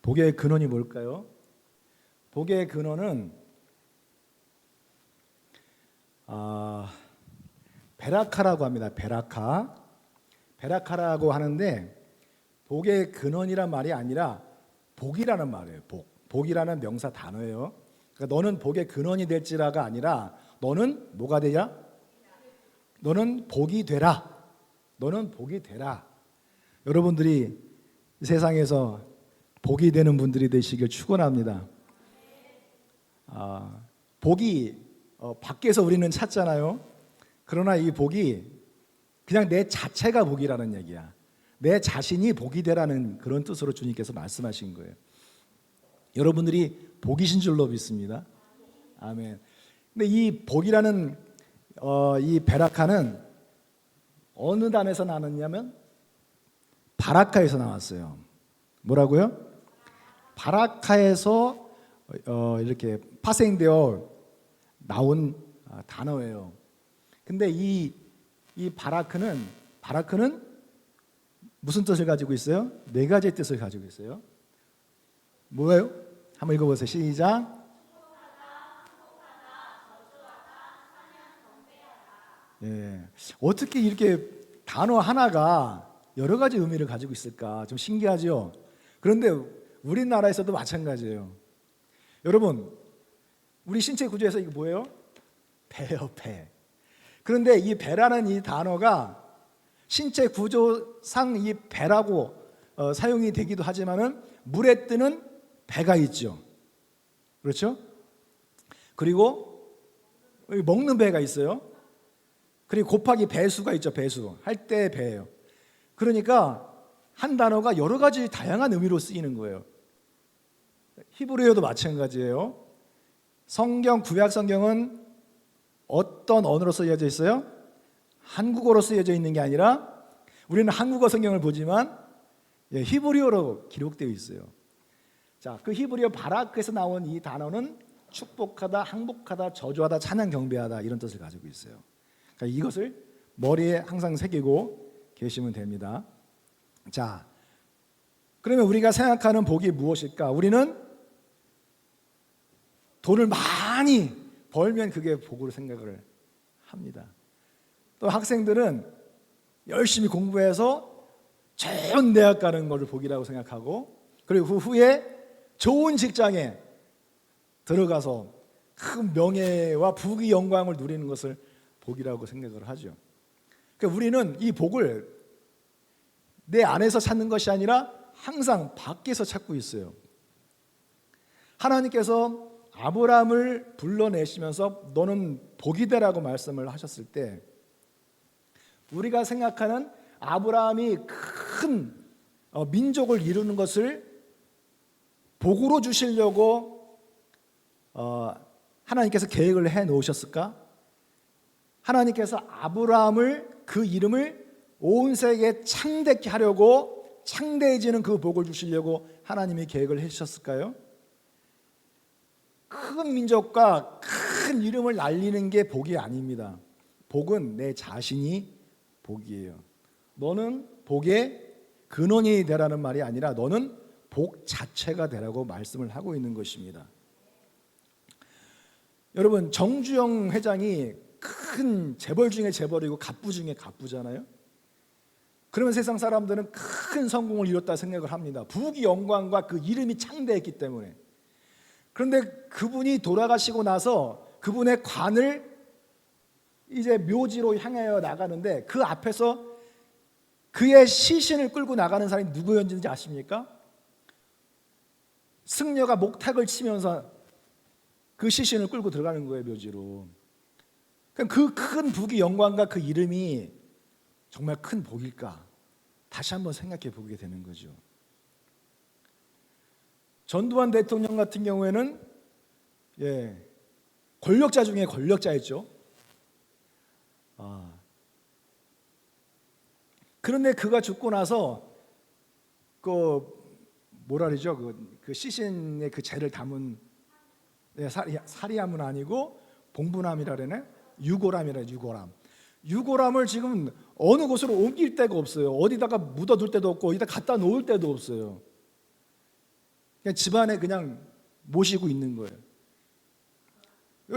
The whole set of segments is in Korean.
복의 근원이 뭘까요? 복의 근원은 베라카라고 합니다. 베라카라고 하는데 복의 근원이란 말이 아니라 복이라는 말이에요. 복이라는 명사 단어예요. 그러니까 너는 복의 근원이 될지라가 아니라 너는 뭐가 되냐? 너는 복이 되라. 너는 복이 되라. 여러분들이 세상에서 복이 되는 분들이 되시길 축원합니다. 복이 밖에서 우리는 찾잖아요. 그러나 이 복이 그냥 내 자체가 복이라는 얘기야. 내 자신이 복이 되라는 그런 뜻으로 주님께서 말씀하신 거예요. 여러분들이 복이신 줄로 믿습니다. 아멘. 근데 이 복이라는 이 베라카는 어느 단에서 나왔냐면 바라카에서 나왔어요. 뭐라고요? 바라카에서 이렇게 파생되어 나온 단어예요. 근데 이 바라크는 무슨 뜻을 가지고 있어요? 네 가지의 뜻을 가지고 있어요. 뭐예요? 한번 읽어보세요. 시작. 예. 어떻게 이렇게 단어 하나가 여러 가지 의미를 가지고 있을까? 좀 신기하죠? 그런데 우리나라에서도 마찬가지예요. 여러분, 우리 신체 구조에서 이거 뭐예요? 배요, 배. 그런데 이 배라는 이 단어가 신체 구조상 이 배라고 사용이 되기도 하지만은 물에 뜨는 배가 있죠. 그렇죠? 그리고 먹는 배가 있어요. 그리고 곱하기 배수가 있죠. 배수. 할 때 배예요. 그러니까 한 단어가 여러 가지 다양한 의미로 쓰이는 거예요. 히브리어도 마찬가지예요. 성경, 구약 성경은 어떤 언어로 쓰여져 있어요? 한국어로 쓰여져 있는 게 아니라 우리는 한국어 성경을 보지만 히브리어로 기록되어 있어요. 자, 그 히브리어 바라크에서 나온 이 단어는 축복하다, 항복하다, 저주하다, 찬양 경배하다 이런 뜻을 가지고 있어요. 그러니까 이것을 머리에 항상 새기고 계시면 됩니다. 자, 그러면 우리가 생각하는 복이 무엇일까? 우리는 돈을 많이 벌면 그게 복으로 생각을 합니다. 또 학생들은 열심히 공부해서 좋은 대학 가는 것을 복이라고 생각하고, 그리고 그 후에 좋은 직장에 들어가서 큰 명예와 부귀 영광을 누리는 것을 복이라고 생각을 하죠. 그러니까 우리는 이 복을 내 안에서 찾는 것이 아니라 항상 밖에서 찾고 있어요. 하나님께서 아브라함을 불러내시면서 너는 복이 되라고 말씀을 하셨을 때 우리가 생각하는 아브라함이 큰 민족을 이루는 것을 복으로 주시려고 하나님께서 계획을 해 놓으셨을까? 하나님께서 아브라함을 그 이름을 온 세계에 창대케 하려고 창대해지는 그 복을 주시려고 하나님이 계획을 해주셨을까요? 큰 민족과 큰 이름을 날리는 게 복이 아닙니다. 복은 내 자신이 복이에요. 너는 복의 근원이 되라는 말이 아니라 너는 복 자체가 되라고 말씀을 하고 있는 것입니다. 여러분, 정주영 회장이 큰 재벌 중에 재벌이고 갑부 중에 갑부잖아요. 그러면 세상 사람들은 큰 성공을 이뤘다 생각을 합니다. 부귀 영광과 그 이름이 창대했기 때문에. 그런데 그분이 돌아가시고 나서 그분의 관을 이제 묘지로 향하여 나가는데 그 앞에서 그의 시신을 끌고 나가는 사람이 누구였는지 아십니까? 승려가 목탁을 치면서 그 시신을 끌고 들어가는 거예요, 묘지로. 그 큰 부귀 영광과 그 이름이 정말 큰 복일까? 다시 한번 생각해 보게 되는 거죠. 전두환 대통령 같은 경우에는 권력자 중에 권력자였죠. 그런데 그가 죽고 나서 그 뭐라 그러죠? 그 시신의 그 재를 담은 사리함은 아니고 봉분함이라 그러네. 유골함이라 유골함을 지금 어느 곳으로 옮길 데가 없어요. 어디다가 묻어둘 데도 없고 어디다 갖다 놓을 데도 없어요. 그냥 집안에 그냥 모시고 있는 거예요.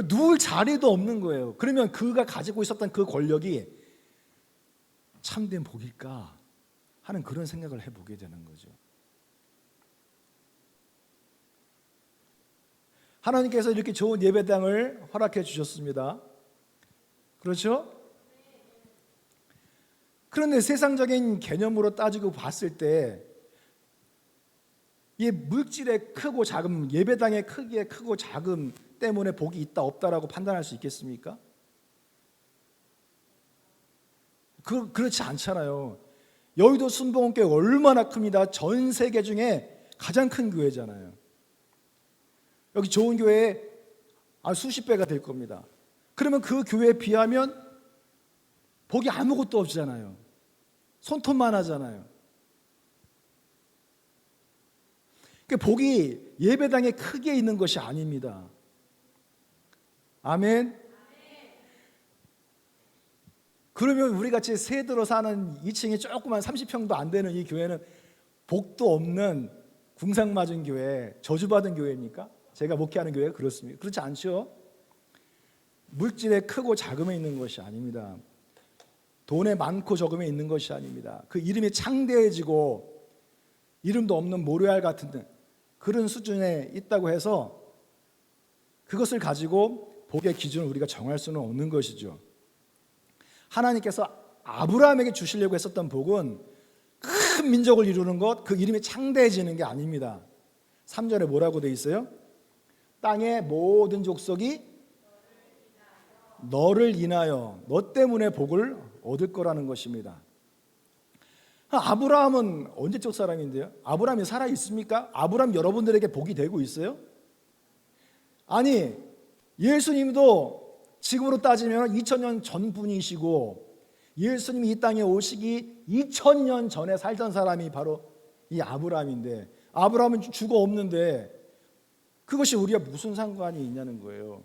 누울 자리도 없는 거예요. 그러면 그가 가지고 있었던 그 권력이 참된 복일까 하는 그런 생각을 해보게 되는 거죠. 하나님께서 이렇게 좋은 예배당을 허락해 주셨습니다. 그렇죠? 그런데 세상적인 개념으로 따지고 봤을 때 이 물질의 크고 작음, 예배당의 크기의 크고 작음 때문에 복이 있다 없다라고 판단할 수 있겠습니까? 그렇지 않잖아요. 여의도 순복음교회 얼마나 큽니다. 전 세계 중에 가장 큰 교회잖아요. 여기 좋은 교회에 수십 배가 될 겁니다. 그러면 그 교회에 비하면 복이 아무것도 없잖아요. 손톱만 하잖아요. 그러니까 복이 예배당의 크기에 있는 것이 아닙니다. 아멘. 그러면 우리같이 새 들어 사는 2층이 조그만 30평도 안 되는 이 교회는 복도 없는 궁상맞은 교회, 저주받은 교회입니까? 제가 목회하는 교회가 그렇습니까? 그렇지 않죠? 물질의 크고 작음에 있는 것이 아닙니다. 돈에 많고 적음에 있는 것이 아닙니다. 그 이름이 창대해지고 이름도 없는 모래알 같은 그런 수준에 있다고 해서 그것을 가지고 복의 기준을 우리가 정할 수는 없는 것이죠. 하나님께서 아브라함에게 주시려고 했었던 복은 큰 민족을 이루는 것, 그 이름이 창대해지는 게 아닙니다. 3절에 뭐라고 돼 있어요? 땅의 모든 족속이 너를 인하여 너 때문에 복을 얻을 거라는 것입니다. 아브라함은 언제적 사람인데요? 아브라함이 살아 있습니까? 아브라함 여러분들에게 복이 되고 있어요? 아니, 예수님도 지금으로 따지면 2000년 전 분이시고 예수님이 이 땅에 오시기 2000년 전에 살던 사람이 바로 이 아브라함인데, 아브라함은 죽어 없는데 그것이 우리가 무슨 상관이 있냐는 거예요.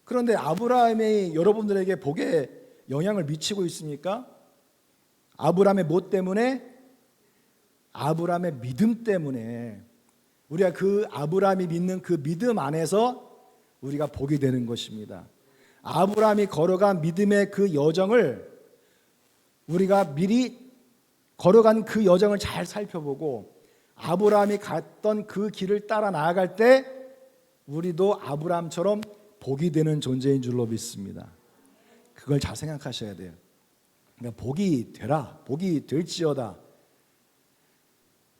그런데 아브라함이 여러분들에게 복에 영향을 미치고 있습니까? 아브라함의 뭐 때문에? 아브라함의 믿음 때문에. 우리가 그 아브라함이 믿는 그 믿음 안에서 우리가 복이 되는 것입니다. 아브라함이 걸어간 믿음의 그 여정을 우리가 미리 걸어간 그 여정을 잘 살펴보고 아브라함이 갔던 그 길을 따라 나아갈 때 우리도 아브라함처럼 복이 되는 존재인 줄로 믿습니다. 그걸 잘 생각하셔야 돼요. 그러니까 복이 되라, 복이 될지어다.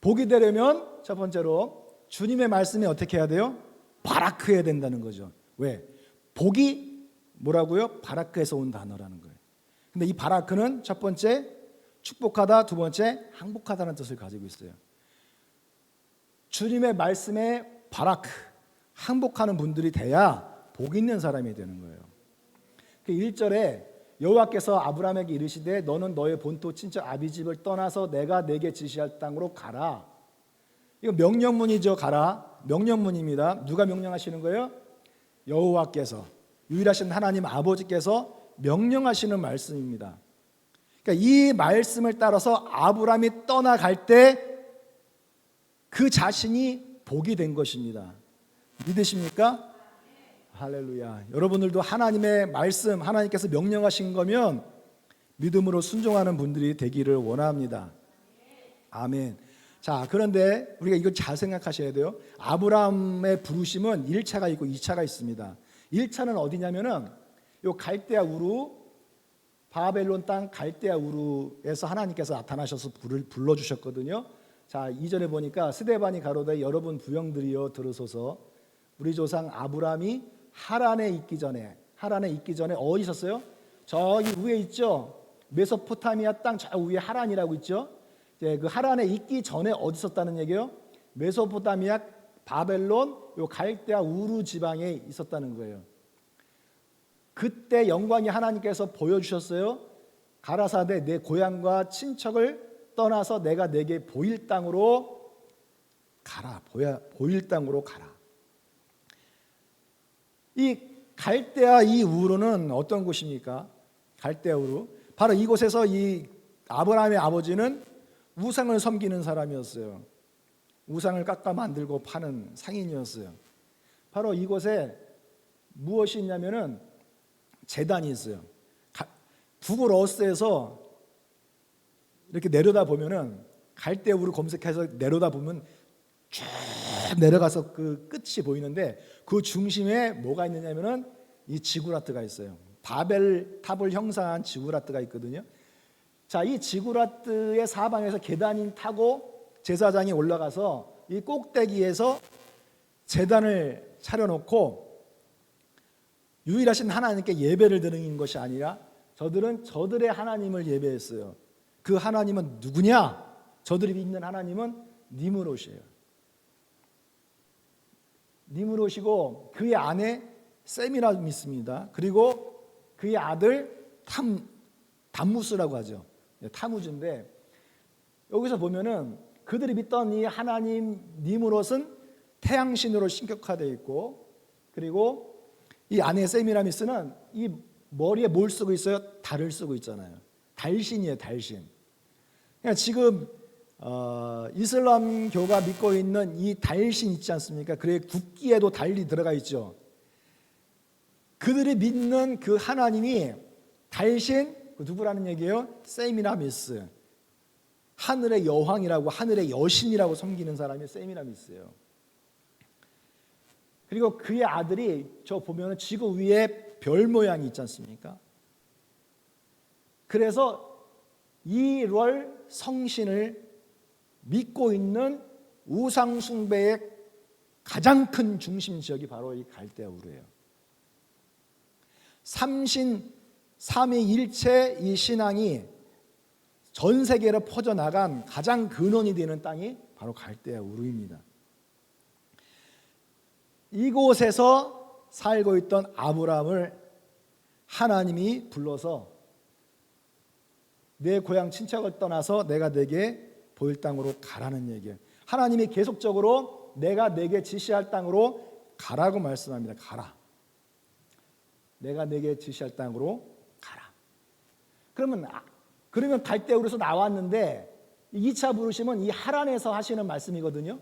복이 되려면 첫 번째로 주님의 말씀이 어떻게 해야 돼요? 바라크해야 된다는 거죠. 왜? 복이 뭐라고요? 바라크에서 온 단어라는 거예요. 근데 이 바라크는 첫 번째 축복하다, 두 번째 항복하다는 뜻을 가지고 있어요. 주님의 말씀에 바라크, 항복하는 분들이 돼야 복 있는 사람이 되는 거예요. 1절에 여호와께서 아브라함에게 이르시되 너는 너의 본토 친척 아비집을 떠나서 내가 내게 지시할 땅으로 가라. 이거 명령문이죠. 가라. 명령문입니다. 누가 명령하시는 거예요? 여호와께서, 유일하신 하나님 아버지께서 명령하시는 말씀입니다. 그러니까 이 말씀을 따라서 아브라함이 떠나갈 때 그 자신이 복이 된 것입니다. 믿으십니까? 할렐루야. 여러분들도 하나님의 말씀, 하나님께서 명령하신 거면 믿음으로 순종하는 분들이 되기를 원합니다. 아멘. 자, 그런데 우리가 이걸 잘 생각하셔야 돼요. 아브라함의 부르심은 1차가 있고 2차가 있습니다. 1차는 어디냐면은 요 갈대아 우루, 바벨론 땅 갈대아 우루에서 하나님께서 나타나셔서 불러주셨거든요. 자, 2절에 보니까 스데반이 가로되 여러분 부형들이여 들으소서. 우리 조상 아브라함이 하란에 있기 전에 어디 있었어요? 저기 위에 있죠. 메소포타미아 땅 저 위에 하란이라고 있죠. 그 하란에 있기 전에 어디 있었다는 얘기예요? 메소포타미아, 바벨론, 요 갈대아 우루 지방에 있었다는 거예요. 그때 영광이 하나님께서 보여주셨어요. 가라사대 내 고향과 친척을 떠나서 내가 내게 보일 땅으로 가라. 보일 땅으로 가라. 이 갈대아 이 우루는 어떤 곳입니까? 갈대아 우루. 바로 이곳에서 이 아브라함의 아버지는 우상을 섬기는 사람이었어요. 우상을 깎아 만들고 파는 상인이었어요. 바로 이곳에 무엇이 있냐면은 제단이 있어요. 구글 어스에서 이렇게 내려다 보면은 갈대우를 검색해서 내려다 보면 쭉 내려가서 그 끝이 보이는데 그 중심에 뭐가 있느냐면은 이 지구라트가 있어요. 바벨 탑을 형상한 지구라트가 있거든요. 자, 이 지구라트의 사방에서 계단이 타고 제사장이 올라가서 이 꼭대기에서 제단을 차려놓고 유일하신 하나님께 예배를 드리는 것이 아니라 저들은 저들의 하나님을 예배했어요. 그 하나님은 누구냐? 저들이 믿는 하나님은 니므롯이에요. 니므롯이고 그의 아내 세미라미스입니다. 그리고 그의 아들 담무스라고 하죠. 타무즈인데 여기서 보면은 그들이 믿던 이 하나님 니므롯은 태양신으로 신격화되어 있고, 그리고 이 아내 세미라미스는 이 머리에 뭘 쓰고 있어요? 달을 쓰고 있잖아요. 달신이에요, 달신. 그러니까 지금 이슬람교가 믿고 있는 이 달신 있지 않습니까? 그의 국기에도 달이 들어가 있죠. 그들이 믿는 그 하나님이 달신, 누구라는 얘기예요? 세미라미스. 하늘의 여왕이라고, 하늘의 여신이라고 섬기는 사람이 세미라미스예요. 그리고 그의 아들이 저 보면 지구 위에 별 모양이 있지 않습니까? 그래서 이월 성신을 믿고 있는 우상 숭배의 가장 큰 중심 지역이 바로 이 갈대아 우르예요. 삼신 삼위일체 이 신앙이 전 세계로 퍼져나간 가장 근원이 되는 땅이 바로 갈대아 우르입니다. 이곳에서 살고 있던 아브라함을 하나님이 불러서 내 고향 친척을 떠나서 내가 내게 보일 땅으로 가라는 얘기예요. 하나님이 계속적으로 내가 내게 지시할 땅으로 가라고 말씀합니다. 가라. 내가 내게 지시할 땅으로 가라. 그러면 갈대우르에서 나왔는데 2차 부르심은 이 하란에서 하시는 말씀이거든요.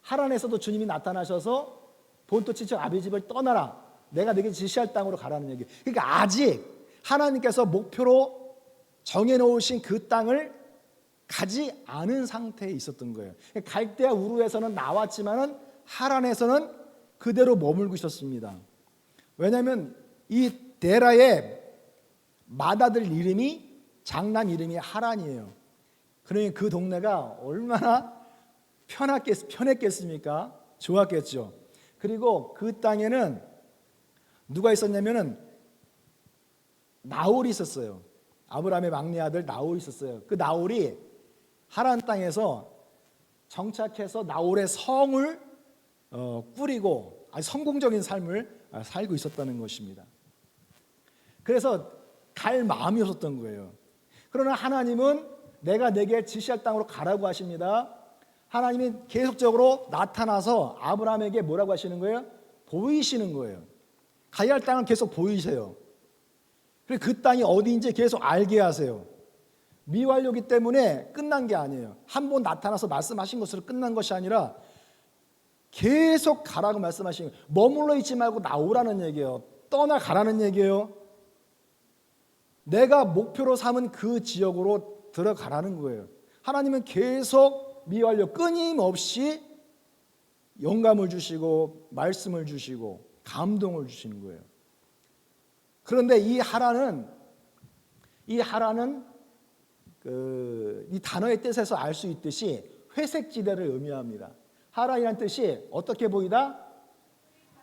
하란에서도 주님이 나타나셔서 본토 친척 아비집을 떠나라. 내가 내게 지시할 땅으로 가라는 얘기. 그러니까 아직 하나님께서 목표로 정해놓으신 그 땅을 가지 않은 상태에 있었던 거예요. 갈대아 우르에서는 나왔지만은 하란에서는 그대로 머물고 있었습니다. 왜냐하면 이 데라의 맏아들 이름이 장남 이름이 하란이에요. 그러니 그 동네가 얼마나 편했겠습니까? 좋았겠죠. 그리고 그 땅에는 누가 있었냐면은 나홀이 있었어요. 아브라함의 막내 아들 나홀이 있었어요. 그 나홀이 하란 땅에서 정착해서 나홀의 성을 꾸리고 아주 성공적인 삶을 살고 있었다는 것입니다. 그래서 갈 마음이 없었던 거예요. 그러나 하나님은 내가 내게 지시할 땅으로 가라고 하십니다. 하나님이 계속적으로 나타나서 아브라함에게 뭐라고 하시는 거예요? 보이시는 거예요. 가야 할 땅은 계속 보이세요. 그리고 그 땅이 어디인지 계속 알게 하세요. 미완료기 때문에 끝난 게 아니에요. 한 번 나타나서 말씀하신 것으로 끝난 것이 아니라 계속 가라고 말씀하시는 거예요. 머물러 있지 말고 나오라는 얘기예요. 떠나가라는 얘기예요. 내가 목표로 삼은 그 지역으로 들어가라는 거예요. 하나님은 계속 미완료 끊임없이 영감을 주시고 말씀을 주시고 감동을 주시는 거예요. 그런데 이 하란은 이 단어의 뜻에서 알 수 있듯이 회색 지대를 의미합니다. 하란이라는 뜻이 어떻게 보이다?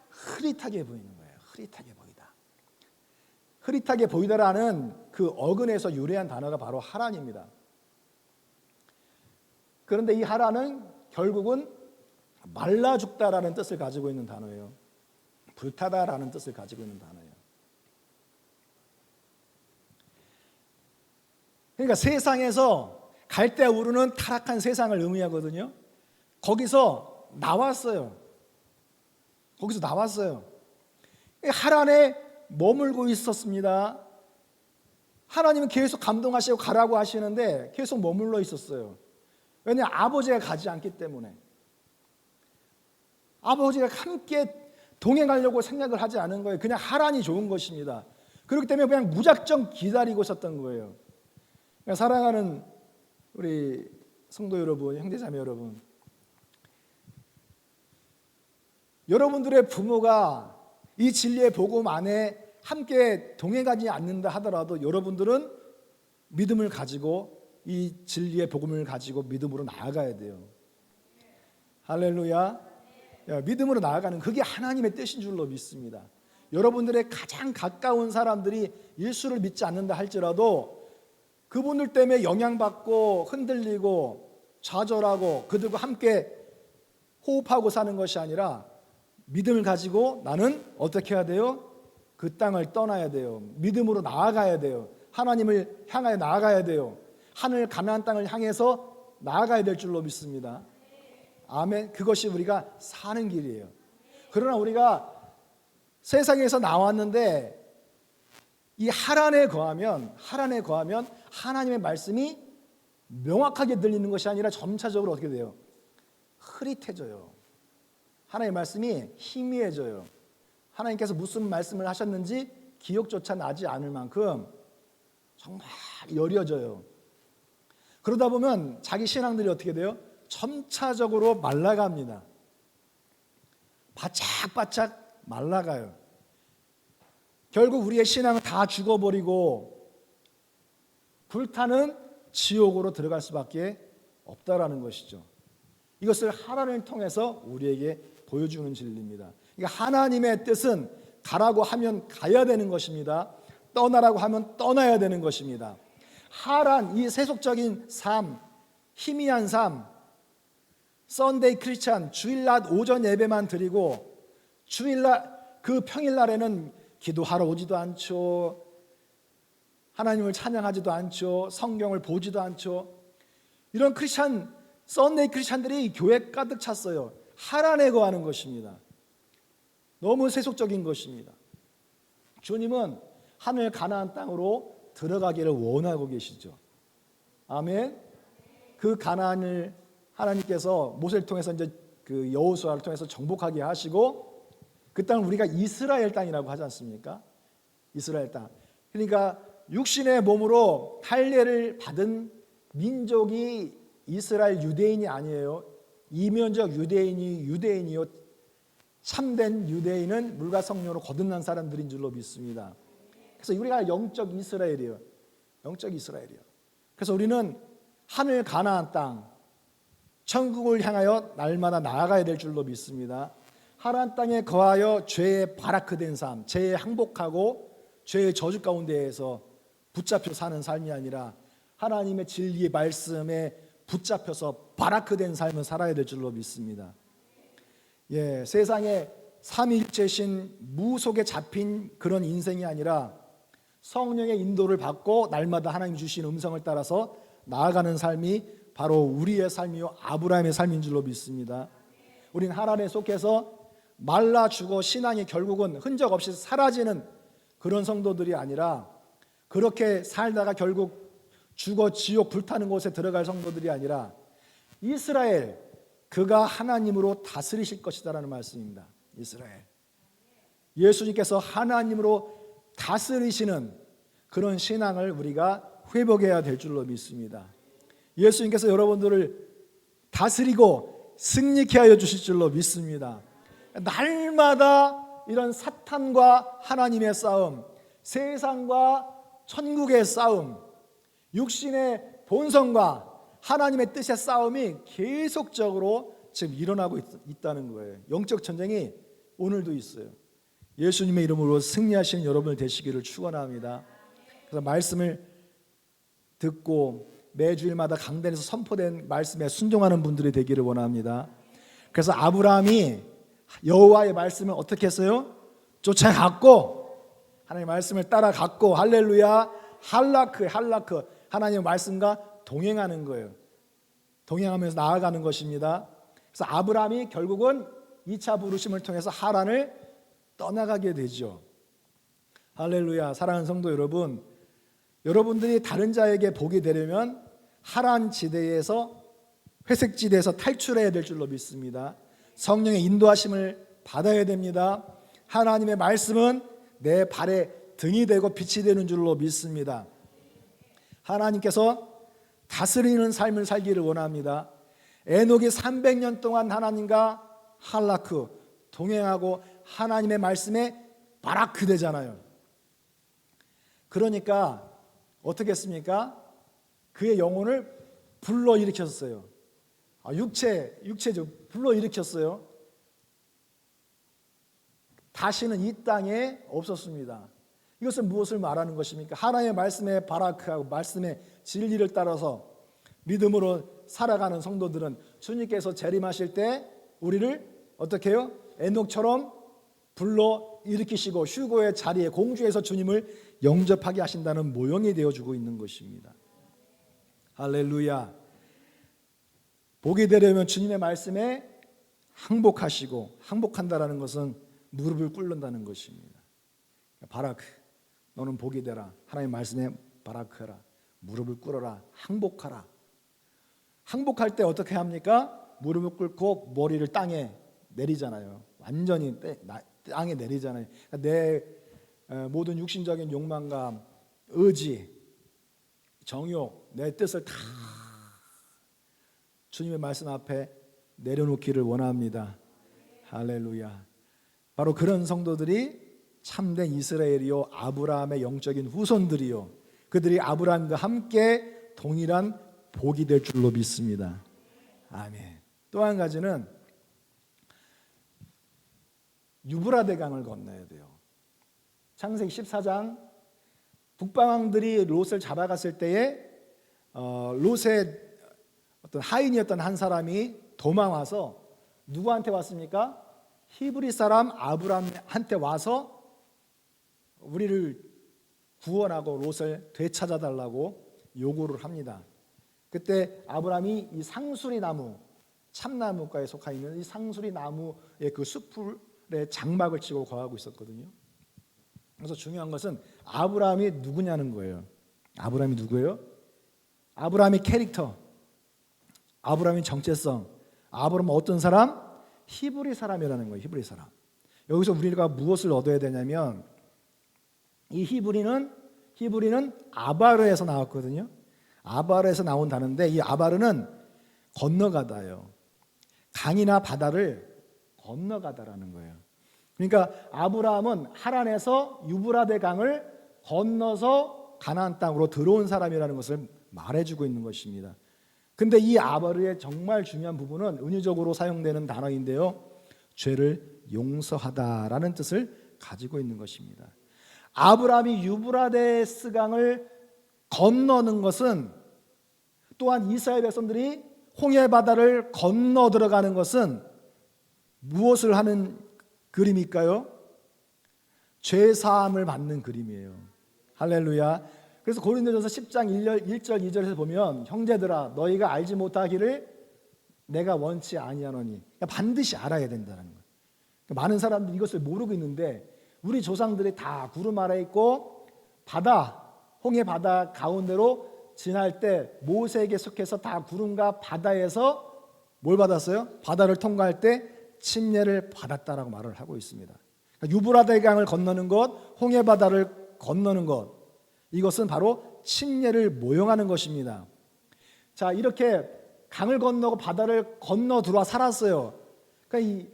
흐릿하게 보이는 거예요. 흐릿하게 보이다. 흐릿하게 보이다라는 그 어근에서 유래한 단어가 바로 하란입니다. 그런데 이 하란은 결국은 말라 죽다라는 뜻을 가지고 있는 단어예요. 불타다라는 뜻을 가지고 있는 단어예요. 그러니까 세상에서 갈대아 우르는 타락한 세상을 의미하거든요. 거기서 나왔어요. 하란에 머물고 있었습니다. 하나님은 계속 감동하시고 가라고 하시는데 계속 머물러 있었어요. 왜냐하면 아버지가 가지 않기 때문에. 아버지가 함께 동행하려고 생각을 하지 않은 거예요. 그냥 하라니 좋은 것입니다. 그렇기 때문에 그냥 무작정 기다리고 있었던 거예요. 그러니까 사랑하는 우리 성도 여러분, 형제자매 여러분, 여러분들의 부모가 이 진리의 복음 안에 함께 동행하지 않는다 하더라도 여러분들은 믿음을 가지고 이 진리의 복음을 가지고 믿음으로 나아가야 돼요. 할렐루야. 믿음으로 나아가는 그게 하나님의 뜻인 줄로 믿습니다. 여러분들의 가장 가까운 사람들이 예수를 믿지 않는다 할지라도 그분들 때문에 영향받고 흔들리고 좌절하고 그들과 함께 호흡하고 사는 것이 아니라 믿음을 가지고 나는 어떻게 해야 돼요? 그 땅을 떠나야 돼요. 믿음으로 나아가야 돼요. 하나님을 향하여 나아가야 돼요. 하늘 가나안 땅을 향해서 나아가야 될 줄로 믿습니다. 아멘. 그것이 우리가 사는 길이에요. 그러나 우리가 세상에서 나왔는데 이 하란에 거하면 하나님의 말씀이 명확하게 들리는 것이 아니라 점차적으로 어떻게 돼요? 흐릿해져요. 하나님의 말씀이 희미해져요. 하나님께서 무슨 말씀을 하셨는지 기억조차 나지 않을 만큼 정말 여려져요. 그러다 보면 자기 신앙들이 어떻게 돼요? 점차적으로 말라갑니다. 바짝바짝 말라가요. 결국 우리의 신앙은 다 죽어버리고 불타는 지옥으로 들어갈 수밖에 없다라는 것이죠. 이것을 하나님을 통해서 우리에게 보여주는 진리입니다. 그러니까 하나님의 뜻은 가라고 하면 가야 되는 것입니다. 떠나라고 하면 떠나야 되는 것입니다. 하란, 이 세속적인 삶, 희미한 삶, 썬데이 크리스찬, 주일날 오전 예배만 드리고 주일날 그 평일날에는 기도하러 오지도 않죠. 하나님을 찬양하지도 않죠. 성경을 보지도 않죠. 이런 크리스찬, 썬데이 크리스찬들이 교회 가득 찼어요. 하란에 거하는 것입니다. 너무 세속적인 것입니다. 주님은 하늘 가나안 땅으로 들어가기를 원하고 계시죠. 아멘. 그 가나안을 하나님께서 모세를 통해서 이제 그 여호수아를 통해서 정복하게 하시고 그 땅을 우리가 이스라엘 땅이라고 하지 않습니까? 이스라엘 땅. 그러니까 육신의 몸으로 할례를 받은 민족이 이스라엘 유대인이 아니에요. 이면적 유대인이요. 참된 유대인은 물과 성령으로 거듭난 사람들인 줄로 믿습니다. 그래서 우리가 영적 이스라엘이에요. 영적 이스라엘이요. 그래서 우리는 하늘 가나안 땅, 천국을 향하여 날마다 나아가야 될 줄로 믿습니다. 하나님 땅에 거하여 죄에 바라크된 삶, 죄에 항복하고 죄의 저주 가운데에서 붙잡혀 사는 삶이 아니라 하나님의 진리의 말씀에 붙잡혀서 바라크된 삶을 살아야 될 줄로 믿습니다. 예, 세상에 삼위일체신 무속에 잡힌 그런 인생이 아니라 성령의 인도를 받고 날마다 하나님 주신 음성을 따라서 나아가는 삶이 바로 우리의 삶이요 아브라함의 삶인 줄로 믿습니다. 우리는 하란에 속해서 말라 죽어 신앙이 결국은 흔적 없이 사라지는 그런 성도들이 아니라 그렇게 살다가 결국 죽어 지옥 불타는 곳에 들어갈 성도들이 아니라 이스라엘, 그가 하나님으로 다스리실 것이다라는 말씀입니다. 이스라엘, 예수님께서 하나님으로 다스리시는 그런 신앙을 우리가 회복해야 될 줄로 믿습니다. 예수님께서 여러분들을 다스리고 승리케 하여 주실 줄로 믿습니다. 날마다 이런 사탄과 하나님의 싸움, 세상과 천국의 싸움, 육신의 본성과 하나님의 뜻의 싸움이 계속적으로 지금 일어나고 있다는 거예요. 영적 전쟁이 오늘도 있어요. 예수님의 이름으로 승리하시는 여러분을 되시기를 축원합니다. 그래서 말씀을 듣고 매주일마다 강단에서 선포된 말씀에 순종하는 분들이 되기를 원합니다. 그래서 아브라함이 여호와의 말씀을 어떻게 했어요? 쫓아갔고 하나님의 말씀을 따라갔고 할렐루야, 할라크 하나님의 말씀과 동행하는 거예요. 동행하면서 나아가는 것입니다. 그래서 아브라함이 결국은 2차 부르심을 통해서 하란을 떠나가게 되죠. 할렐루야. 사랑하는 성도 여러분, 여러분들이 다른 자에게 복이 되려면 하란 지대에서 회색 지대에서 탈출해야 될 줄로 믿습니다. 성령의 인도하심을 받아야 됩니다. 하나님의 말씀은 내 발에 등이 되고 빛이 되는 줄로 믿습니다. 하나님께서 다스리는 삶을 살기를 원합니다. 에녹이 300년 동안 하나님과 할라크 동행하고 하나님의 말씀에 바라크 되잖아요. 그러니까 어떻게 했습니까? 그의 영혼을 불러일으켰어요. 육체죠. 불러일으켰어요. 다시는 이 땅에 없었습니다. 이것은 무엇을 말하는 것입니까? 하나님의 말씀에 바라크하고 말씀의 진리를 따라서 믿음으로 살아가는 성도들은 주님께서 재림하실 때 우리를 어떻게 해요? 에녹처럼 불러 일으키시고 휴거의 자리에 공주에서 주님을 영접하게 하신다는 모형이 되어주고 있는 것입니다. 할렐루야. 복이 되려면 주님의 말씀에 항복하시고, 항복한다라는 것은 무릎을 꿇는다는 것입니다. 바라크, 너는 복이 되라. 하나님의 말씀에 바라크하라. 무릎을 꿇어라. 항복하라. 항복할 때 어떻게 합니까? 무릎을 꿇고 머리를 땅에 내리잖아요. 완전히 땅에 내리잖아요. 내 모든 육신적인 욕망과 의지, 정욕, 내 뜻을 다 주님의 말씀 앞에 내려놓기를 원합니다. 할렐루야. 바로 그런 성도들이 참된 이스라엘이요, 아브라함의 영적인 후손들이요, 그들이 아브라함과 함께 동일한 복이 될 줄로 믿습니다. 아멘. 또 한 가지는 유브라데 강을 건너야 돼요. 창세기 14장 북방왕들이 롯을 잡아갔을 때에 롯의 어떤 하인이었던 한 사람이 도망와서 누구한테 왔습니까? 히브리 사람 아브람한테 와서 우리를 구원하고 롯을 되찾아달라고 요구를 합니다. 그때 아브람이 이 상수리 나무, 참나무과에 속하 있는 이 상수리 나무의 그 숲에 장막을 치고 거하고 있었거든요. 그래서 중요한 것은 아브람이 누구냐는 거예요. 아브람이 누구예요? 아브람이 캐릭터, 아브람이 정체성, 아브람은 어떤 사람? 히브리 사람이라는 거예요. 히브리 사람. 여기서 우리가 무엇을 얻어야 되냐면 이 히브리는 아바르에서 나왔거든요. 아바르에서 나온 단어인데 이 아바르는 건너가다예요. 강이나 바다를 건너가다라는 거예요. 그러니까 아브라함은 하란에서 유브라데 강을 건너서 가나안 땅으로 들어온 사람이라는 것을 말해주고 있는 것입니다. 근데 이 아바르의 정말 중요한 부분은 은유적으로 사용되는 단어인데요, 죄를 용서하다라는 뜻을 가지고 있는 것입니다. 아브라함이 유브라데스 강을 건너는 것은, 또한 이스라엘 백성들이 홍해 바다를 건너 들어가는 것은 무엇을 하는 그림일까요? 죄 사함을 받는 그림이에요. 할렐루야. 그래서 고린도전서 10장 1절 2절에서 보면 형제들아 너희가 알지 못하기를 내가 원치 아니하노니, 반드시 알아야 된다는 거예요. 많은 사람들이 이것을 모르고 있는데 우리 조상들이 다 구름 아래 있고 바다, 홍해 바다 가운데로 지날 때 모세에게 속해서 다 구름과 바다에서 뭘 받았어요? 바다를 통과할 때 침례를 받았다라고 말을 하고 있습니다. 유브라데 강을 건너는 것, 홍해 바다를 건너는 것, 이것은 바로 침례를 모형하는 것입니다. 자, 이렇게 강을 건너고 바다를 건너 들어와 살았어요. 그러니까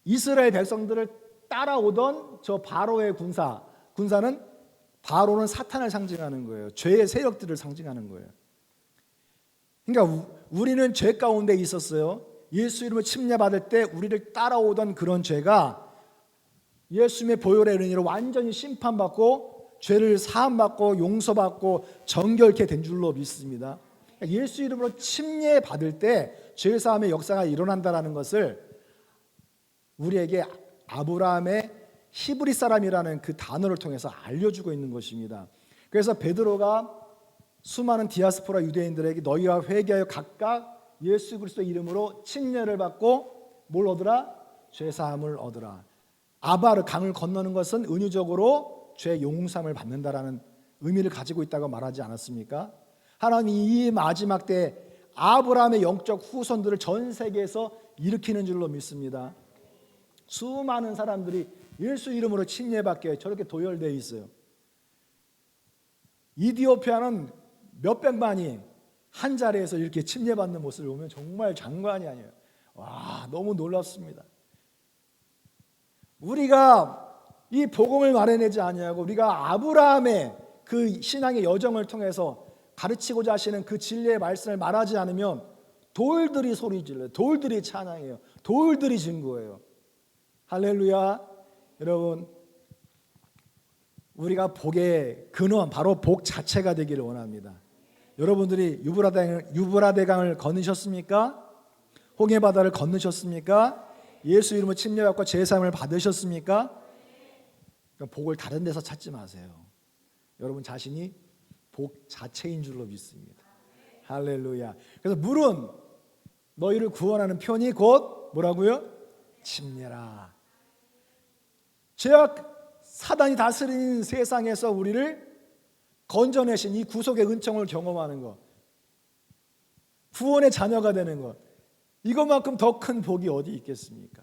이스라엘 백성들을 따라오던 저 바로의 군사는 바로는 사탄을 상징하는 거예요. 죄의 세력들을 상징하는 거예요. 그러니까 우리는 죄 가운데 있었어요. 예수 이름으로 침례받을 때 우리를 따라오던 그런 죄가 예수님의 보혈의 은혜로 완전히 심판받고 죄를 사함받고 용서받고 정결케 된 줄로 믿습니다. 예수 이름으로 침례받을 때 죄 사함의 역사가 일어난다는 것을 우리에게 아브라함의 히브리 사람이라는 그 단어를 통해서 알려주고 있는 것입니다. 그래서 베드로가 수많은 디아스포라 유대인들에게 너희와 회개하여 각각 예수 그리스도 이름으로 침례를 받고 뭘 얻으라? 죄 사함을 얻으라. 아바르 강을 건너는 것은 은유적으로 죄 용서함을 받는다라는 의미를 가지고 있다고 말하지 않았습니까? 하나님이 이 마지막 때 아브라함의 영적 후손들을 전 세계에서 일으키는 줄로 믿습니다. 수많은 사람들이 예수 이름으로 침례받게 저렇게 도열되어 있어요. 이디오피아는 몇백만이 한 자리에서 이렇게 침례받는 모습을 보면 정말 장관이 아니에요. 와, 너무 놀랍습니다. 우리가 이 복음을 말해내지 아니하고 우리가 아브라함의 그 신앙의 여정을 통해서 가르치고자 하시는 그 진리의 말씀을 말하지 않으면 돌들이 소리 질러요. 돌들이 찬양해요. 돌들이 증거해요. 할렐루야. 여러분, 우리가 복의 근원, 바로 복 자체가 되기를 원합니다. 여러분들이 유브라데강을 건너셨습니까? 홍해바다를 건너셨습니까? 예수 이름으로 침례받고 제사함을 받으셨습니까? 복을 다른 데서 찾지 마세요. 여러분 자신이 복 자체인 줄로 믿습니다. 할렐루야. 그래서 물은 너희를 구원하는 편이 곧 뭐라고요? 침례라. 죄악 사단이 다스리는 세상에서 우리를 건져내신 이 구속의 은총을 경험하는 것, 구원의 자녀가 되는 것, 이것만큼 더 큰 복이 어디 있겠습니까?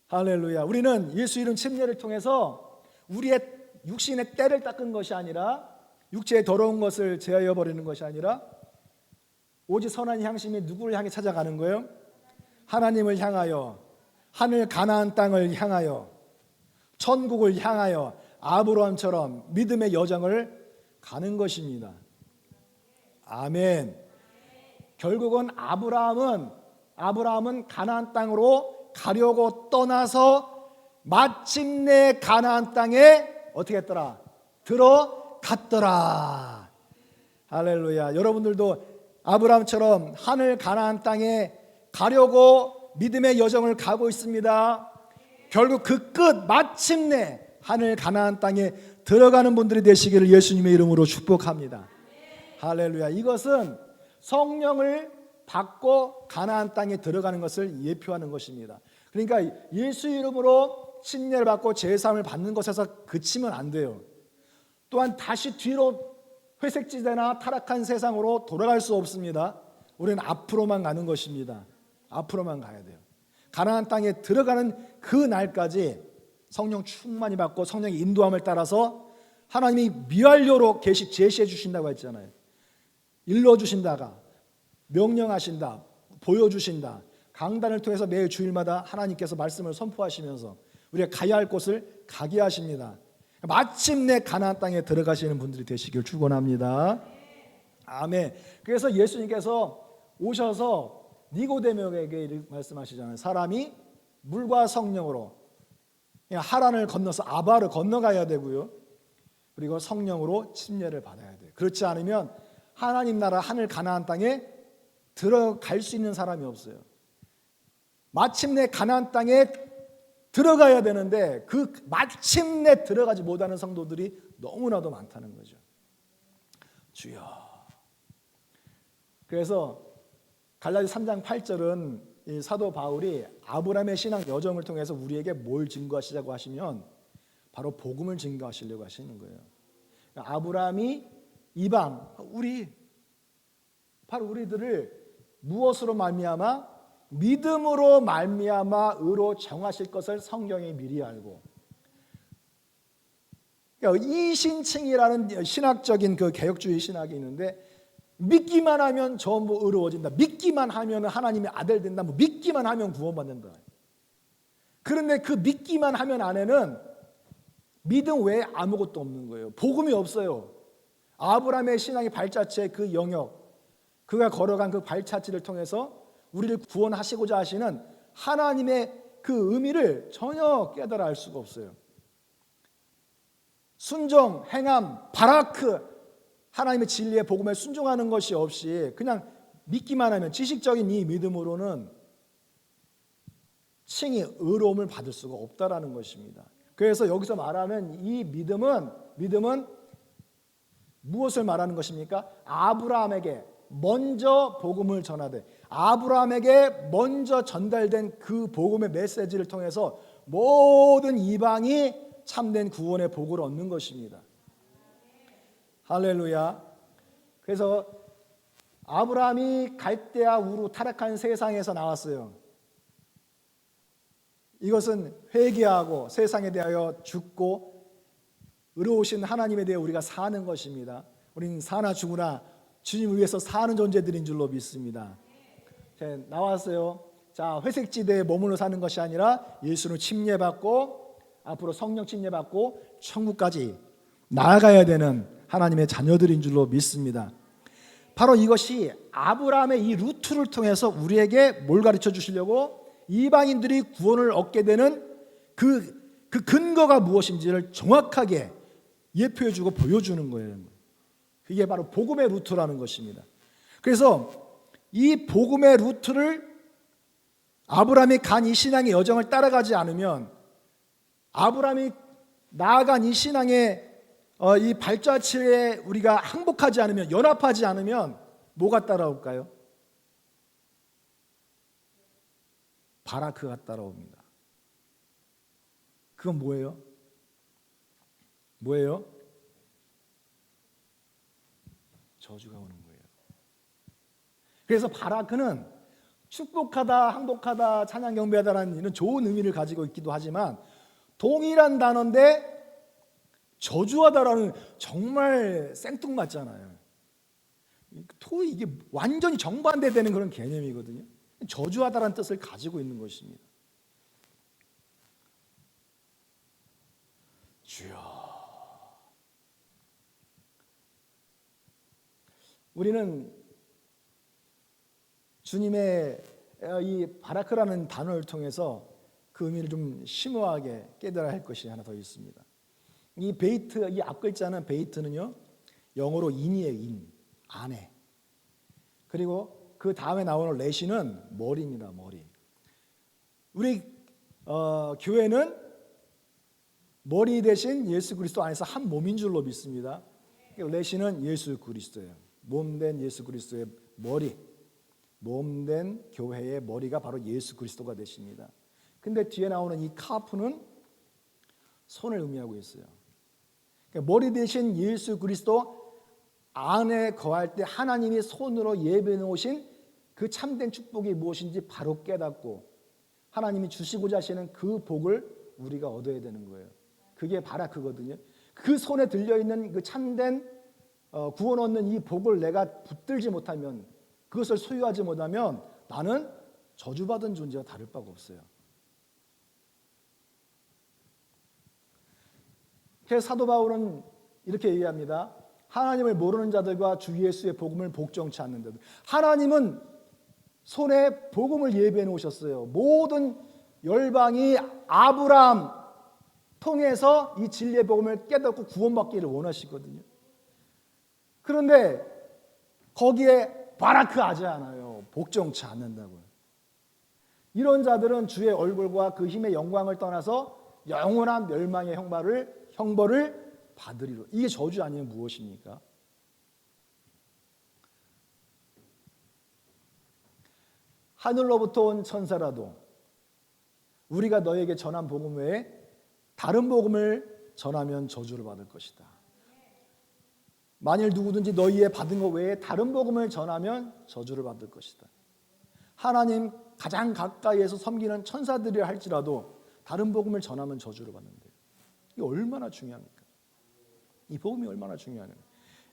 할렐루야. 우리는 예수 이름 침례를 통해서 우리의 육신의 때를 닦은 것이 아니라, 육체의 더러운 것을 제하여 버리는 것이 아니라 오직 선한 향심이 누구를 향해 찾아가는 거예요? 하나님을 향하여, 하늘 가나안 땅을 향하여, 천국을 향하여 아브라함처럼 믿음의 여정을 가는 것입니다. 아멘. 결국은 아브라함은 가나안 땅으로 가려고 떠나서 마침내 가나안 땅에 어떻게 했더라? 들어갔더라. 할렐루야. 여러분들도 아브라함처럼 하늘 가나안 땅에 가려고 믿음의 여정을 가고 있습니다. 결국 그 끝 마침내 하늘 가나안 땅에 들어가는 분들이 되시기를 예수님의 이름으로 축복합니다. 할렐루야. 이것은 성령을 받고 가나안 땅에 들어가는 것을 예표하는 것입니다. 그러니까 예수 이름으로 침례를 받고 제사함을 받는 것에서 그치면 안 돼요. 또한 다시 뒤로 회색지대나 타락한 세상으로 돌아갈 수 없습니다. 우리는 앞으로만 가는 것입니다. 앞으로만 가야 돼요. 가나안 땅에 들어가는 그 날까지 성령 충만히 받고 성령의 인도함을 따라서 하나님이 미완료로 제시해 주신다고 했잖아요. 일러주신다가, 명령하신다, 보여주신다. 강단을 통해서 매일 주일마다 하나님께서 말씀을 선포하시면서 우리가 가야 할 곳을 가게 하십니다. 마침내 가나안 땅에 들어가시는 분들이 되시길 축원합니다. 아멘. 그래서 예수님께서 오셔서 니고데모에게 말씀하시잖아요. 사람이 물과 성령으로 하란을 건너서 아바를 건너가야 되고요. 그리고 성령으로 침례를 받아야 돼요. 그렇지 않으면 하나님 나라 하늘 가나안 땅에 들어갈 수 있는 사람이 없어요. 마침내 가나안 땅에 들어가야 되는데 그 마침내 들어가지 못하는 성도들이 너무나도 많다는 거죠. 주여. 그래서 갈라디 3장 8절은 이 사도 바울이 아브라함의 신앙 여정을 통해서 우리에게 뭘 증거하시자고 하시면 바로 복음을 증거하시려고 하시는 거예요. 아브라함이 이방 바로 우리들을 무엇으로 말미암아? 믿음으로 말미암아 의로 정하실 것을 성경이 미리 알고, 그러니까 이신칭이라는 신학적인 그 개혁주의 신학이 있는데, 믿기만 하면 전부 의로워진다, 믿기만 하면 하나님의 아들 된다, 뭐 믿기만 하면 구원받는다. 그런데 그 믿기만 하면 안에는 믿음 외에 아무것도 없는 거예요. 복음이 없어요. 아브라함의 신앙의 발자취의 그 영역, 그가 걸어간 그 발자취를 통해서 우리를 구원하시고자 하시는 하나님의 그 의미를 전혀 깨달아 알 수가 없어요. 순종, 행함, 바라크, 하나님의 진리의 복음에 순종하는 것이 없이 그냥 믿기만 하면, 지식적인 이 믿음으로는 칭히 의로움을 받을 수가 없다라는 것입니다. 그래서 여기서 말하는 이 믿음은 무엇을 말하는 것입니까? 아브라함에게 먼저 복음을 전하되, 아브라함에게 먼저 전달된 그 복음의 메시지를 통해서 모든 이방이 참된 구원의 복을 얻는 것입니다. 할렐루야. 그래서 아브라함이 갈대아 우르 타락한 세상에서 나왔어요. 이것은 회개하고 세상에 대하여 죽고 의로우신 하나님에 대해 우리가 사는 것입니다. 우리는 사나 죽으나 주님을 위해서 사는 존재들인 줄로 믿습니다. 나왔어요. 자, 회색지대에 머물러 사는 것이 아니라 예수를 침례받고 앞으로 성령 침례받고 천국까지 나아가야 되는 하나님의 자녀들인 줄로 믿습니다. 바로 이것이 아브라함의 이 루트를 통해서 우리에게 뭘 가르쳐 주시려고 이방인들이 구원을 얻게 되는 그 근거가 무엇인지를 정확하게 예표해 주고 보여주는 거예요. 그게 바로 복음의 루트라는 것입니다. 그래서 이 복음의 루트를 아브라함이 간 이 신앙의 여정을 따라가지 않으면, 아브라함이 나아간 이 신앙의 이 발자취에 우리가 항복하지 않으면, 연합하지 않으면 뭐가 따라올까요? 바라크가 따라옵니다. 그건 뭐예요? 뭐예요? 저주가 오는 거예요. 그래서 바라크는 축복하다, 항복하다, 찬양 경배하다라는 이런 좋은 의미를 가지고 있기도 하지만 동일한 단어인데 저주하다라는 정말 생뚱맞잖아요. 이게 완전히 정반대되는 그런 개념이거든요. 저주하다라는 뜻을 가지고 있는 것입니다. 주여. 우리는 주님의 이 바라크라는 단어를 통해서 그 의미를 좀 심오하게 깨달아야 할 것이 하나 더 있습니다. 이 베이트, 이 앞글자는 베이트는요, 영어로 인이에요. 인, 안에. 그리고 그 다음에 나오는 레시는 머리입니다. 머리. 우리 교회는 머리 대신 예수 그리스도 안에서 한 몸인 줄로 믿습니다. 레시는 예수 그리스도예요. 몸된 예수 그리스도의 머리, 몸된 교회의 머리가 바로 예수 그리스도가 되십니다. 근데 뒤에 나오는 이 카프는 손을 의미하고 있어요. 그러니까 머리 대신 예수 그리스도 안에 거할 때 하나님이 손으로 예배해 놓으신 그 참된 축복이 무엇인지 바로 깨닫고 하나님이 주시고자 하시는 그 복을 우리가 얻어야 되는 거예요. 그게 바라크거든요. 그 손에 들려있는 그 참된 구원 얻는 이 복을 내가 붙들지 못하면, 그것을 소유하지 못하면 나는 저주받은 존재와 다를 바가 없어요. 그래서 사도 바울은 이렇게 얘기합니다. 하나님을 모르는 자들과 주 예수의 복음을 복종치 않는 자들. 하나님은 손에 복음을 예배해 놓으셨어요. 모든 열방이 아브라함 통해서 이 진리의 복음을 깨닫고 구원받기를 원하시거든요. 그런데 거기에 바라크하지 않아요. 복종치 않는다고요. 이런 자들은 주의 얼굴과 그 힘의 영광을 떠나서 영원한 멸망의 형벌을 받으리로. 이게 저주 아니면 무엇입니까? 하늘로부터 온 천사라도 우리가 너에게 전한 복음 외에 다른 복음을 전하면 저주를 받을 것이다. 만일 누구든지 너희의 받은 것 외에 다른 복음을 전하면 저주를 받을 것이다. 하나님 가장 가까이에서 섬기는 천사들이라 할지라도 다른 복음을 전하면 저주를 받는데, 이게 얼마나 중요합니까? 이 복음이 얼마나 중요하냐.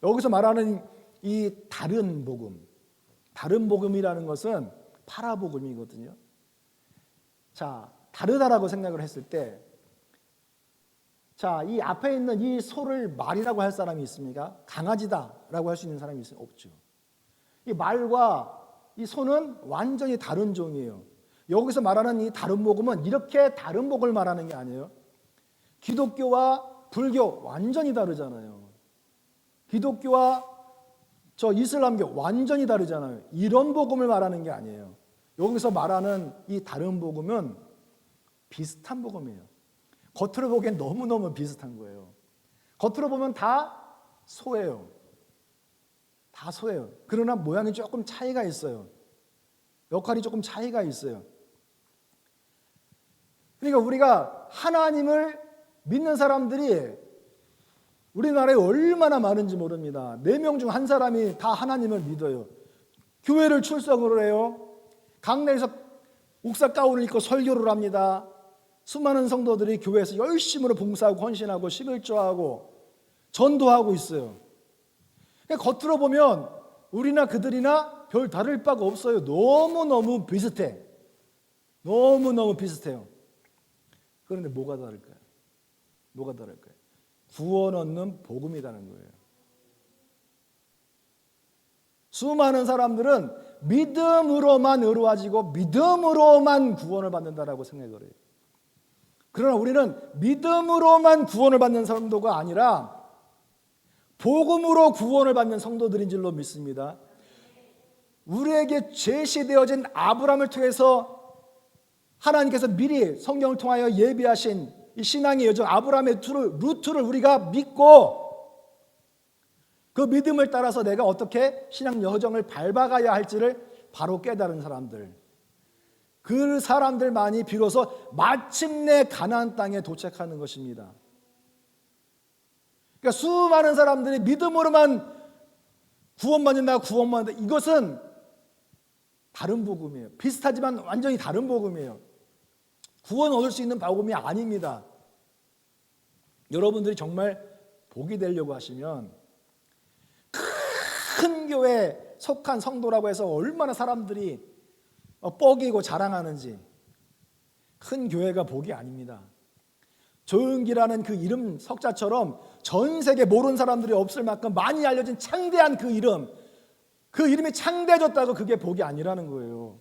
여기서 말하는 이 다른 복음, 다른 복음이라는 것은 파라복음이거든요. 자, 다르다라고 생각을 했을 때, 자, 이 앞에 있는 이 소를 말이라고 할 사람이 있습니까? 강아지다라고 할 수 있는 사람이 있어요? 없죠. 이 말과 이 소는 완전히 다른 종이에요. 여기서 말하는 이 다른 복음은 이렇게 다른 복음을 말하는 게 아니에요. 기독교와 불교 완전히 다르잖아요. 기독교와 이슬람교 완전히 다르잖아요. 이런 복음을 말하는 게 아니에요. 여기서 말하는 이 다른 복음은 비슷한 복음이에요. 겉으로 보기엔 너무너무 비슷한 거예요. 겉으로 보면 다 소예요. 다 소예요. 그러나 모양이 조금 차이가 있어요. 역할이 조금 차이가 있어요. 그러니까 우리가 하나님을 믿는 사람들이 우리나라에 얼마나 많은지 모릅니다. 4명 중 한 사람이 다 하나님을 믿어요. 교회를 출석을 해요. 강내에서 옥사 가운을 입고 설교를 합니다. 수많은 성도들이 교회에서 열심으로 봉사하고 헌신하고 11조하고 전도하고 있어요. 겉으로 보면 우리나 그들이나 별 다를 바가 없어요. 너무너무 비슷해. 너무너무 비슷해요. 그런데 뭐가 다를까요? 뭐가 다를까요? 구원 얻는 복음이라는 거예요. 수많은 사람들은 믿음으로만 의로워지고 믿음으로만 구원을 받는다라고 생각을 해요. 그러나 우리는 믿음으로만 구원을 받는 성도가 아니라 복음으로 구원을 받는 성도들인 줄로 믿습니다. 우리에게 제시되어진 아브라함을 통해서 하나님께서 미리 성경을 통하여 예비하신 이 신앙의 여정 아브라함의 루트를 우리가 믿고 그 믿음을 따라서 내가 어떻게 신앙 여정을 밟아가야 할지를 바로 깨달은 사람들, 그 사람들만이 비로소 마침내 가나안 땅에 도착하는 것입니다. 그러니까 수많은 사람들이 믿음으로만 구원받는다, 이것은 다른 복음이에요. 비슷하지만 완전히 다른 복음이에요. 구원 얻을 수 있는 복음이 아닙니다. 여러분들이 정말 복이 되려고 하시면 큰 교회에 속한 성도라고 해서 얼마나 사람들이 뻐기고 자랑하는지, 큰 교회가 복이 아닙니다. 조용기라는 그 이름 석자처럼 전 세계 모르는 사람들이 없을 만큼 많이 알려진 창대한 그 이름, 그 이름이 창대해졌다고 그게 복이 아니라는 거예요.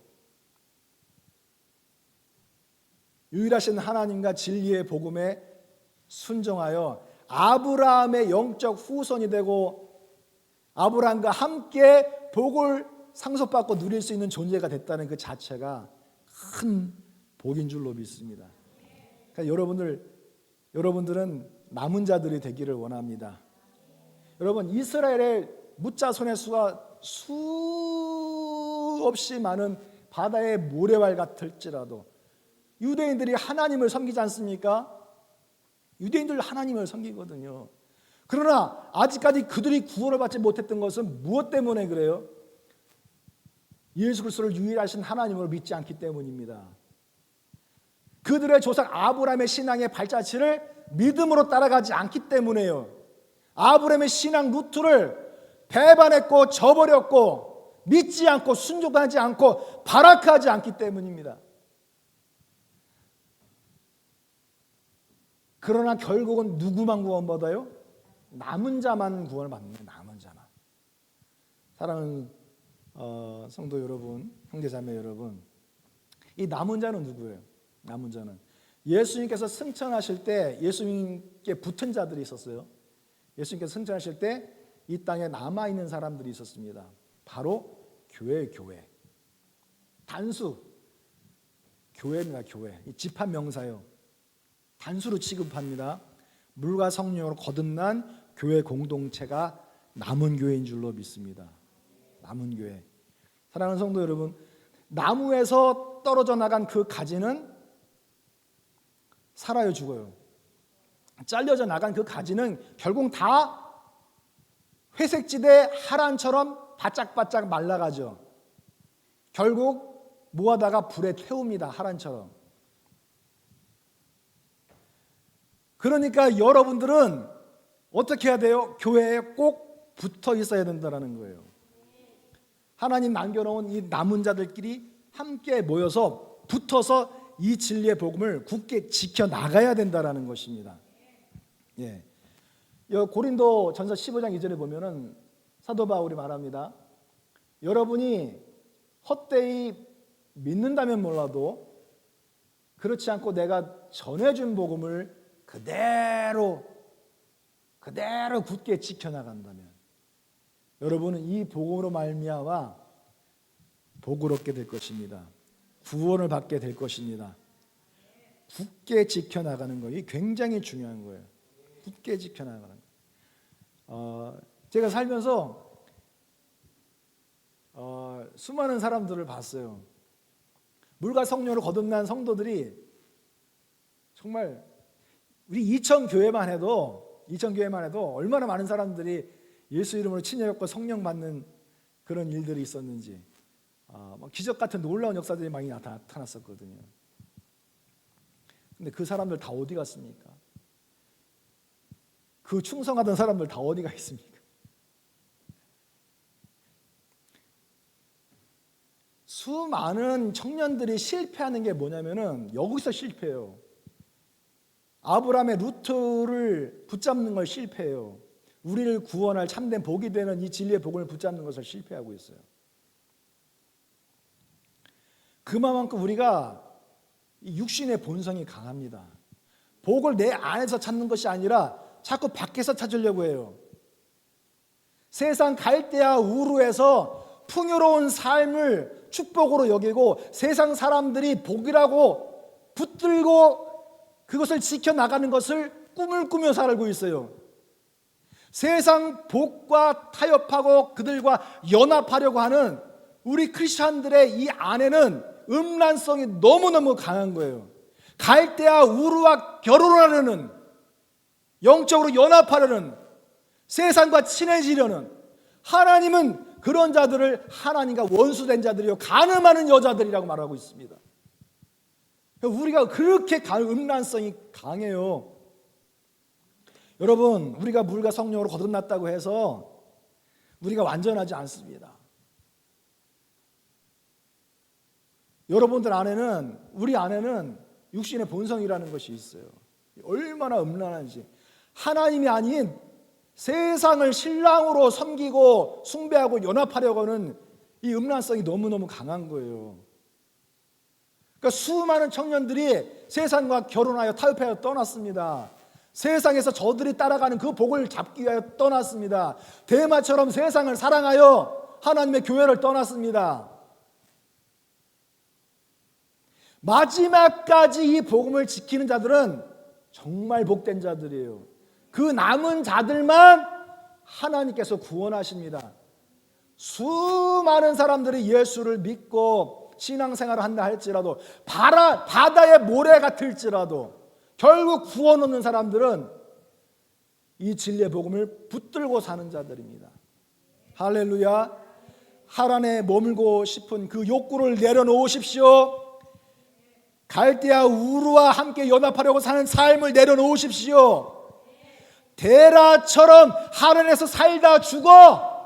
유일하신 하나님과 진리의 복음에 순종하여 아브라함의 영적 후손이 되고 아브라함과 함께 복을 상속받고 누릴 수 있는 존재가 됐다는 그 자체가 큰 복인 줄로 믿습니다. 그러니까 여러분들은 남은 자들이 되기를 원합니다. 여러분, 이스라엘의 무자손의 수가 수없이 많은 바다의 모래알 같을지라도 유대인들이 하나님을 섬기지 않습니까? 유대인들 하나님을 섬기거든요. 그러나 아직까지 그들이 구원을 받지 못했던 것은 무엇 때문에 그래요? 예수 그리스도를 유일하신 하나님으로 믿지 않기 때문입니다. 그들의 조상 아브라함의 신앙의 발자취를 믿음으로 따라가지 않기 때문에요. 아브라함의 신앙 루트를 배반했고 저버렸고 믿지 않고 순종하지 않고 발악하지 않기 때문입니다. 그러나 결국은 누구만 구원받아요? 남은 자만 구원을 받는 남은 자만. 사랑하는 성도 여러분, 형제자매 여러분, 이 남은 자는 누구예요? 남은 자는 예수님께서 승천하실 때 예수님께 붙은 자들이 있었어요. 예수님께서 승천하실 때 이 땅에 남아있는 사람들이 있었습니다. 바로 교회. 단수 교회입니다. 교회. 집합 명사요. 단수로 취급합니다. 물과 성령으로 거듭난 교회 공동체가 남은 교회인 줄로 믿습니다. 남은 교회. 사랑하는 성도 여러분, 나무에서 떨어져 나간 그 가지는 살아요, 죽어요? 잘려져 나간 그 가지는 결국 다 회색지대 하란처럼 바짝바짝 말라가죠. 결국 모아다가 불에 태웁니다. 하란처럼. 그러니까 여러분들은 어떻게 해야 돼요? 교회에 꼭 붙어 있어야 된다는 거예요. 하나님 남겨놓은 이 남은 자들끼리 함께 모여서 붙어서 이 진리의 복음을 굳게 지켜나가야 된다는 것입니다. 예. 고린도 전서 15장 2절에 보면은 사도 바울이 말합니다. 여러분이 헛되이 믿는다면 몰라도 그렇지 않고 내가 전해준 복음을 그대로 굳게 지켜나간다면 여러분은 이 복음으로 말미암아 복을 얻게 될 것입니다. 구원을 받게 될 것입니다. 굳게 지켜나가는 것이 굉장히 중요한 거예요. 굳게 지켜나가는 거예요. 제가 살면서 수많은 사람들을 봤어요. 물과 성령으로 거듭난 성도들이 정말 우리 이천 교회만 해도 얼마나 많은 사람들이 예수 이름으로 치유받고 성령 받는 그런 일들이 있었는지, 기적 같은 놀라운 역사들이 많이 나타났었거든요. 근데 그 사람들 다 어디 갔습니까? 그 충성하던 사람들 다 어디가 있습니까? 수많은 청년들이 실패하는 게 뭐냐면은 여기서 실패해요. 아브라함의 루트를 붙잡는 걸 실패해요. 우리를 구원할 참된 복이 되는 이 진리의 복을 붙잡는 것을 실패하고 있어요. 그만큼 우리가 육신의 본성이 강합니다. 복을 내 안에서 찾는 것이 아니라 자꾸 밖에서 찾으려고 해요. 세상 갈대아 우르에서 풍요로운 삶을 축복으로 여기고 세상 사람들이 복이라고 붙들고 그것을 지켜나가는 것을 꿈을 꾸며 살고 있어요. 세상 복과 타협하고 그들과 연합하려고 하는 우리 크리스천들의 이 안에는 음란성이 너무너무 강한 거예요. 갈대아 우르와 결혼하려는, 영적으로 연합하려는, 세상과 친해지려는, 하나님은 그런 자들을 하나님과 원수된 자들이요 간음하는 여자들이라고 말하고 있습니다. 우리가 그렇게 음란성이 강해요. 여러분, 우리가 물과 성령으로 거듭났다고 해서 우리가 완전하지 않습니다. 여러분들 안에는, 우리 안에는 육신의 본성이라는 것이 있어요. 얼마나 음란한지. 하나님이 아닌 세상을 신랑으로 섬기고 숭배하고 연합하려고 하는 이 음란성이 너무너무 강한 거예요. 그러니까 수많은 청년들이 세상과 결혼하여 타협하여 떠났습니다. 세상에서 저들이 따라가는 그 복을 잡기 위하여 떠났습니다. 데마처럼 세상을 사랑하여 하나님의 교회를 떠났습니다. 마지막까지 이 복음을 지키는 자들은 정말 복된 자들이에요. 그 남은 자들만 하나님께서 구원하십니다. 수많은 사람들이 예수를 믿고 신앙생활을 한다 할지라도, 바다의 모래 같을지라도 결국 구원 얻는 사람들은 이 진리의 복음을 붙들고 사는 자들입니다. 할렐루야. 하란에 머물고 싶은 그 욕구를 내려놓으십시오. 갈대아 우르와 함께 연합하려고 사는 삶을 내려놓으십시오. 데라처럼 하란에서 살다 죽어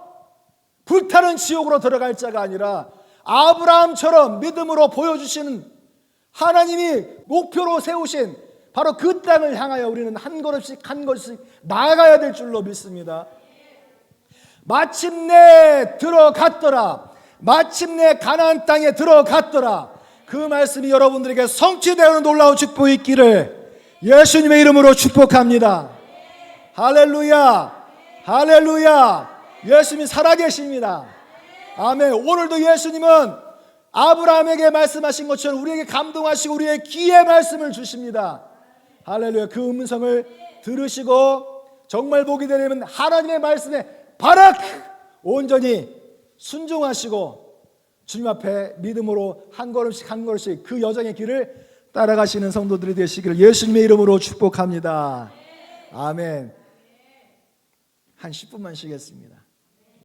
불타는 지옥으로 들어갈 자가 아니라 아브라함처럼 믿음으로 보여주시는 하나님이 목표로 세우신 바로 그 땅을 향하여 우리는 한 걸음씩 한 걸음씩 나아가야 될 줄로 믿습니다. 마침내 들어갔더라. 마침내 가나안 땅에 들어갔더라. 그 말씀이 여러분들에게 성취되는 놀라운 축복이 있기를 예수님의 이름으로 축복합니다. 할렐루야. 할렐루야. 예수님이 살아계십니다. 아멘. 오늘도 예수님은 아브라함에게 말씀하신 것처럼 우리에게 감동하시고 우리의 귀에 말씀을 주십니다. 할렐루야. 그 음성을 들으시고 정말 복이 되려면 하나님의 말씀에 바락 온전히 순종하시고 주님 앞에 믿음으로 한 걸음씩 한 걸음씩 그 여정의 길을 따라가시는 성도들이 되시기를 예수님의 이름으로 축복합니다. 아멘. 한 10분만 쉬겠습니다.